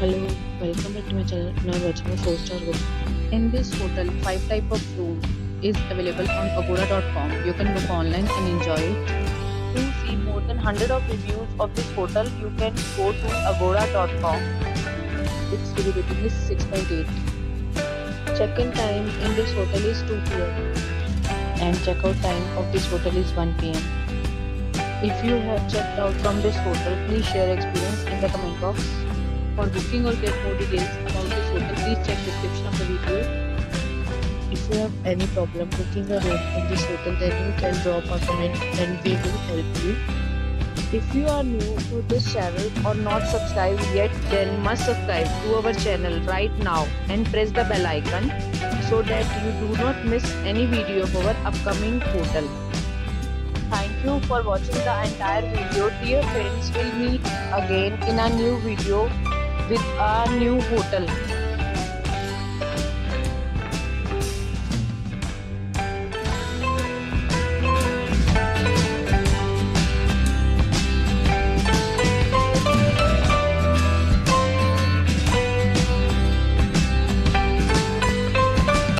Hello, welcome back to my channel. Now watching a 4-star hotel. In this hotel, 5 type of room is available on agoda.com. You can book online and enjoy it. To see more than 100 of reviews of this hotel, you can go to agoda.com. Its review rating is 6.8. Check-in time in this hotel is 2 p.m. and check-out time of this hotel is 1 p.m. If you have checked out from this hotel, please share experience in the comment box. For booking or get more details about this hotel, please check description of the video. If you have any problem booking a room in this hotel, then you can drop a comment and we will help you. If you are new to this channel or not subscribed yet, then must subscribe to our channel right now and press the bell icon so that you do not miss any video of our upcoming hotel. Thank you for watching the entire video. Dear friends, we'll meet again in a new video with a new hotel.